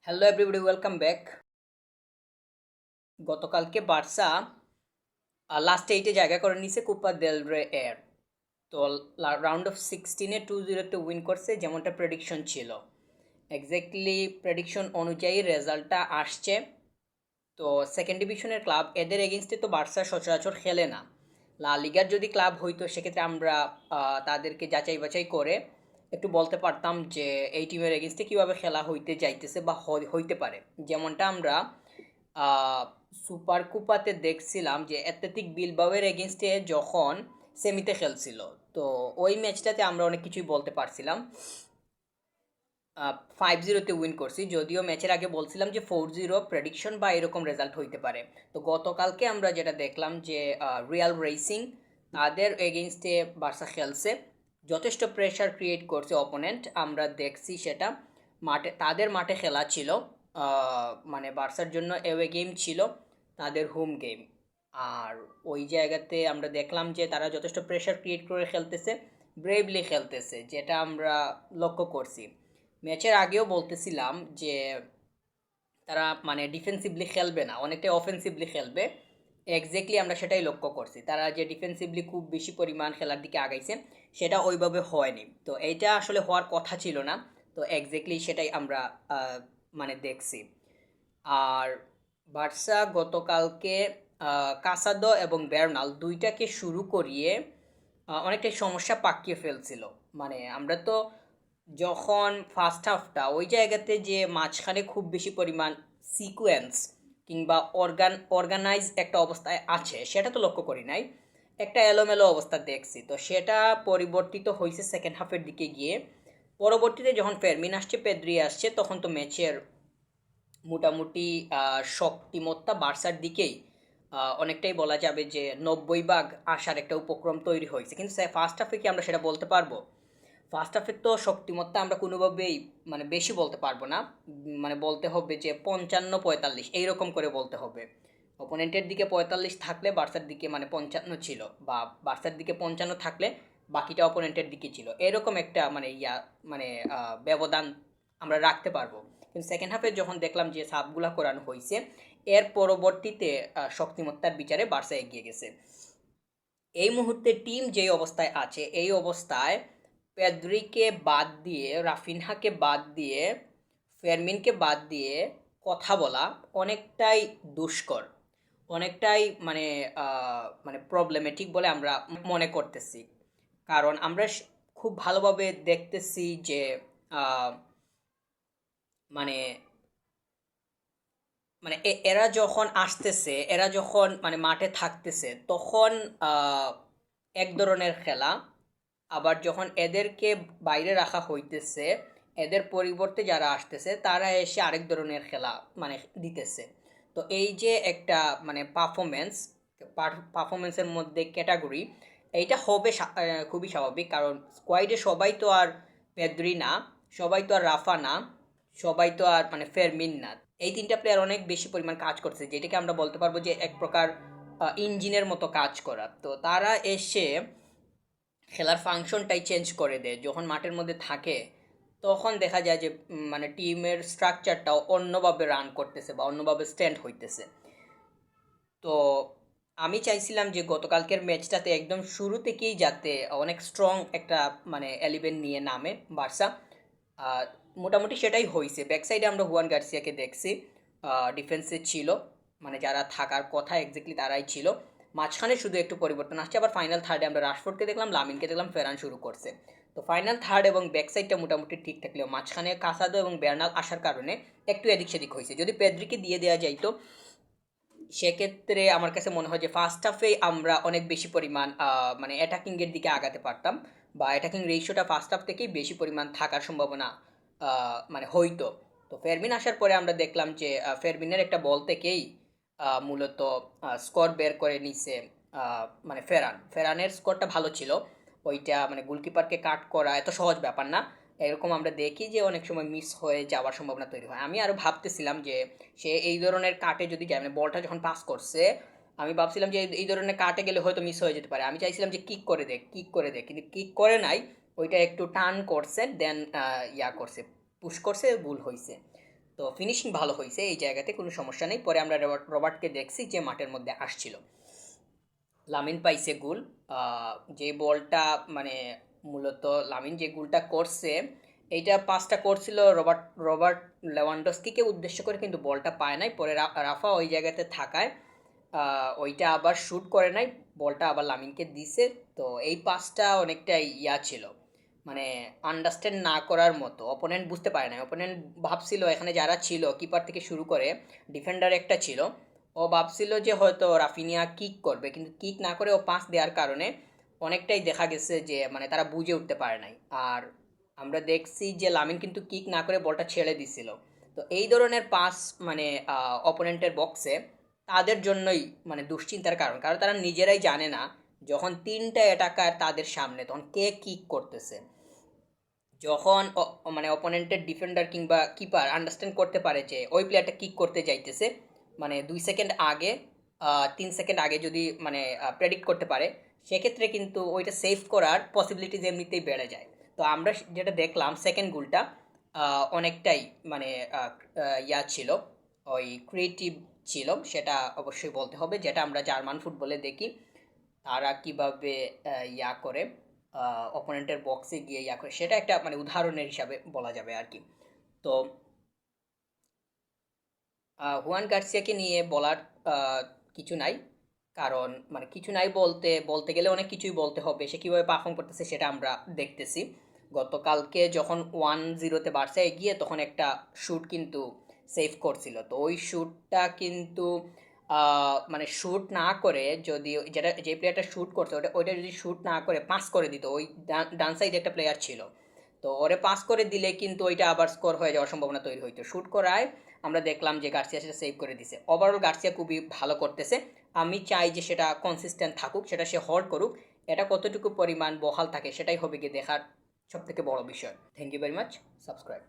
Hello everybody, welcome back. গতকালকে Barca last 8-এ জায়গা করে নিছে কোপা দেল রে এর। তো রাউন্ড অফ 16-এ 2-0-তে উইন করছে, যেমনটা প্রেডিকশন ছিল। এক্স্যাক্টলি প্রেডিকশন অনুযায়ী রেজাল্টটা আসছে। তো সেকেন্ড ডিভিশনের ক্লাব, এদের এগেনস্টে তো বার্সা সচরাচর খেলে না। লা লিগার যদি ক্লাব হইতো সেক্ষেত্রে আমরা তাদেরকে যাচাই বাছাই করে একটু বলতে পারতাম যে এই টিমের এগেনস্টে কীভাবে খেলা হইতে যাইতেছে বা হইতে পারে। যেমনটা আমরা সুপার কুপাতে দেখছিলাম যে অ্যাথলেটিক বিলবাওয়ের এগেনস্টে যখন সেমিতে খেলছিল, তো ওই ম্যাচটাতে আমরা অনেক কিছুই বলতে পারছিলাম। 5-0-তে উইন করছি, যদিও ম্যাচের আগে বলছিলাম যে 4-0 প্রেডিকশন বা এরকম রেজাল্ট হইতে পারে। তো গতকালকে আমরা যেটা দেখলাম যে রিয়াল রেসিং তাদের এগেনস্টে বার্সা খেলছে, যথেষ্ট প্রেশার ক্রিয়েট করছে অপোনেন্ট। আমরা দেখছি সেটা মাঠে, তাদের মাঠে খেলা ছিল, মানে বার্সার জন্য অ্যাওয়ে গেম ছিল, তাদের হোম গেম। আর ওই জায়গাতে আমরা দেখলাম যে তারা যথেষ্ট প্রেশার ক্রিয়েট করে খেলতেছে, ব্রেভলি খেলতেছে, যেটা আমরা লক্ষ্য করছি। ম্যাচের আগেও বলতেছিলাম যে তারা মানে ডিফেন্সিভলি খেলবে না, অনেকটাই অফেন্সিভলি খেলবে। এক্স্যাক্টলি আমরা সেটাই লক্ষ্য করছি, তারা যে ডিফেন্সিভলি খুব বেশি পরিমাণ খেলার দিকে আগাইছে সেটা ওইভাবে হয়নি। তো এইটা আসলে হওয়ার কথা ছিল না। তো এক্স্যাক্টলি সেটাই আমরা মানে দেখছি। আর বার্সা গতকালকে কাসাদো এবং বের্নাল দুইটাকে শুরু করিয়ে অনেকটাই সমস্যা পাকিয়ে ফেলছিল। মানে আমরা তো যখন ফার্স্ট হাফটা ওই জায়গাতে যে মাঝখানে খুব বেশি পরিমাণ সিকোয়েন্স কিংবা অর্গানাইজ একটা অবস্থায় আছে সেটা তো লক্ষ্য করি নাই, একটা এলোমেলো অবস্থা দেখছি। তো সেটা পরিবর্তিত হয়েছে সেকেন্ড হাফের দিকে গিয়ে। পরবর্তীতে যখন ফেরমিন আসছে, পেদ্রি আসছে, তখন তো ম্যাচের মোটামুটি শক্তিমত্তা বার্সার দিকেই অনেকটাই বলা যাবে যে 90 ভাগ আসার একটা উপক্রম তৈরি হয়েছে। কিন্তু ফার্স্ট হাফে কি আমরা সেটা বলতে পারবো? ফার্স্ট হাফে তো শক্তিমত্তা আমরা কোনোভাবেই মানে বেশি বলতে পারবো না। মানে বলতে হবে যে 55-45 এইরকম করে বলতে হবে। অপোনেন্টের দিকে 45 থাকলে বার্সার দিকে মানে 55 ছিল, বা বার্সার দিকে 55 থাকলে বাকিটা অপোনেন্টের দিকে ছিল, এরকম একটা মানে মানে ব্যবধান আমরা রাখতে পারবো। কিন্তু সেকেন্ড হাফে যখন দেখলাম যে সাবগুলা করানো হয়েছে, এর পরবর্তীতে শক্তিমত্তার বিচারে বার্সা এগিয়ে গেছে। এই মুহূর্তে টিম যেই অবস্থায় আছে, এই অবস্থায় পেদ্রিকে বাদ দিয়ে, রাফিনহাকে বাদ দিয়ে, ফেরমিনকে বাদ দিয়ে কথা বলা অনেকটাই দুষ্কর, অনেকটাই মানে মানে প্রবলেমেটিক বলে আমরা মনে করতেছি। কারণ আমরা খুব ভালোভাবে দেখতেছি যে আহ, মানে মানে এরা যখন আসতেছে, এরা যখন মানে মাঠে থাকতেছে তখন এক ধরনের খেলা, আবার যখন এদেরকে বাইরে রাখা হইতেছে, এদের পরিবর্তে যারা আসতেছে তারা এসে আরেক ধরনের খেলা মানে দিতেছে। তো এই যে একটা মানে পারফরমেন্সের মধ্যে ক্যাটাগরি, এইটা হবে খুবই স্বাভাবিক। কারণ স্কোয়াডে সবাই তো আর পেদ্রি না, সবাই তো আর রাফা না, সবাই তো আর মানে ফেরমিন না। এই তিনটা প্লেয়ার অনেক বেশি পরিমাণ কাজ করছে, যেটাকে আমরা বলতে পারবো যে এক প্রকার ইঞ্জিনের মতো কাজ করা। তো তারা এসে খেলার ফাংশনটাই চেঞ্জ করে দেয় যখন মাঠের মধ্যে থাকে। তখন দেখা যায় যে মানে টিমের স্ট্রাকচারটাও অন্যভাবে রান করতেছে বা অন্যভাবে স্ট্যান্ড হইতেছে। তো আমি চাইছিলাম যে গতকালকের ম্যাচটাতে একদম শুরু থেকেই যাতে অনেক স্ট্রং একটা মানে এলিভেন নিয়ে নামে বার্সা। আহ, মোটামুটি সেটাই হয়েছে। ব্যাক সাইডে আমরা হুয়ান গার্সিয়াকে দেখছি, ডিফেন্সে ছিল, মানে যারা থাকার কথা এক্স্যাক্টলি তারাই ছিল। মাঝখানে শুধু একটু পরিবর্তন আসছে। আবার ফাইনাল থার্ডে আমরা রাশফোর্ডকে দেখলাম, লামিনকে দেখলাম, ফেরান শুরু করছে। তো ফাইনাল থার্ড এবং ব্যাক সাইডটা মোটামুটি ঠিক থাকলেও মাঝখানে কাসাদো এবং বের্নাল আসার কারণে একটু এদিক সেদিক হয়েছে। যদি পেদ্রিকে দিয়ে দেওয়া যাইতো সেক্ষেত্রে আমার কাছে মনে হয় যে ফার্স্ট হাফেই আমরা অনেক বেশি পরিমাণ মানে অ্যাটাকিংয়ের দিকে আগাতে পারতাম, বা অ্যাটাকিং রেশিওটা ফার্স্ট হাফ থেকেই বেশি পরিমাণ থাকার সম্ভাবনা মানে হইতো। তো ফেরমিন আসার পরে আমরা দেখলাম যে ফেরমিনের একটা বল থেকেই মূলত স্কোর বের করে নিছে মানে ফেরানের স্কোরটা ভালো ছিল। ওইটা মানে গোলকিপারকে কাট করা এত সহজ ব্যাপার না। এরকম আমরা দেখি যে অনেক সময় মিস হয়ে যাওয়ার সম্ভাবনা তৈরি হয়। আমি আরও ভাবতেছিলাম যে সে এই ধরনের কাটে যদি যায়, মানে বলটা যখন পাস করছে আমি ভাবছিলাম যে এই ধরনের কাটে গেলে হয়তো মিস হয়ে যেতে পারে। আমি চাইছিলাম যে কিক করে দে, কিন্তু কিক করে নাই, ওইটা একটু টার্ন করছে, দেন করছে, পুশ করছে, ভুল হয়েছে। তো ফিনিশিং ভালো হয়েছে, এই জায়গাতে কোনো সমস্যা নেই। পরে আমরা রবার্টকে দেখছি যে মাঠের মধ্যে আসছিল, লামিন পাইছে গোল। যে বলটা মানে মূলত লামিন যে গোলটা করছে, এইটা পাসটা করছিল রবার্ট রবার্ট লেভানডস্কিকে উদ্দেশ্য করে, কিন্তু বলটা পায় নাই। পরে রাফা ওই জায়গাতে থাকায় ওইটা আবার শ্যুট করে নাই, বলটা আবার লামিনকে দিছে। তো এই পাসটা অনেকটাই ছিল, মানে আন্ডারস্ট্যান্ড না করার মতো। অপোনেন্ট বুঝতে পারে না, অপোনেন্ট ভাবছিল এখানে যারা ছিল কিপার থেকে শুরু করে ডিফেন্ডার একটা ছিল, ও ভাবছিল যে হয়তো রাফিনিয়া কিক করবে, কিন্তু কিক না করে ও পাস দেওয়ার কারণে অনেকটাই দেখা গেছে যে মানে তারা বুঝে উঠতে পারে নাই। আর আমরা দেখছি যে লামিন কিন্তু কিক না করে বলটা ছেড়ে দিছিল। তো এই ধরনের পাস মানে অপোনেন্টের বক্সে তাদের জন্যই মানে দুশ্চিন্তার কারণ, কারণ তারা নিজেরাই জানে না যখন তিনটা অ্যাটাকার তাদের সামনে তখন কে কিক করতেছে। যখন মানে অপোনেন্টের ডিফেন্ডার কিংবা কিপার আন্ডারস্ট্যান্ড করতে পারে যে ওই প্লেয়ারটা কিক করতে যাইতেছে, মানে 2 সেকেন্ড আগে 3 সেকেন্ড আগে যদি মানে প্রেডিক্ট করতে পারে, সেক্ষেত্রে কিন্তু ওইটা সেভ করার পসিবিলিটিজ এমনিতেই বেড়ে যায়। তো আমরা যেটা দেখলাম সেকেন্ড গোলটা অনেকটাই মানে ছিল, ওই ক্রিয়েটিভ ছিল, সেটা অবশ্যই বলতে হবে। যেটা আমরা জার্মান ফুটবলে দেখি, তারা কিভাবে করে অপোনেন্টের বক্সে গিয়ে করে, সেটা একটা মানে উদাহরণের হিসাবে বলা যাবে আর কি। তো হুয়ান গার্সিয়াকে নিয়ে বলার কিছু নাই, কারণ মানে কিছু নাই বলতে বলতে গেলে অনেক কিছুই বলতে হবে। সে কীভাবে পারফর্ম করতেছে সেটা আমরা দেখতেছি। গতকালকে যখন 1-0 বার্সা এগিয়ে, তখন একটা শ্যুট কিন্তু সেভ করছিল। তো ওই শ্যুটটা কিন্তু মানে শ্যুট না করে যদি যেটা যে প্লেয়ারটা শ্যুট করছে ওইটা যদি শ্যুট না করে পাস করে দিত, ওই ডান সাইডে একটা প্লেয়ার ছিল, তো ওরে পাস করে দিলে কিন্তু ওইটা আবার স্কোর হয়ে যাওয়ার সম্ভাবনা তৈরি হইতো। শ্যুট করায় আমরা দেখলাম যে গার্সিয়া সেটা সেভ করে দিছে। ওভারঅল গার্সিয়া খুবই ভালো করতেছে, আমি চাই যে সেটা কনসিস্টেন্ট থাকুক, সেটা সে হোল্ড করুক। এটা কতটুকু পরিমাণ বহাল থাকে সেটাই হবে গিয়ে দেখার সবথেকে বড় বিষয়। Thank you very much, subscribe.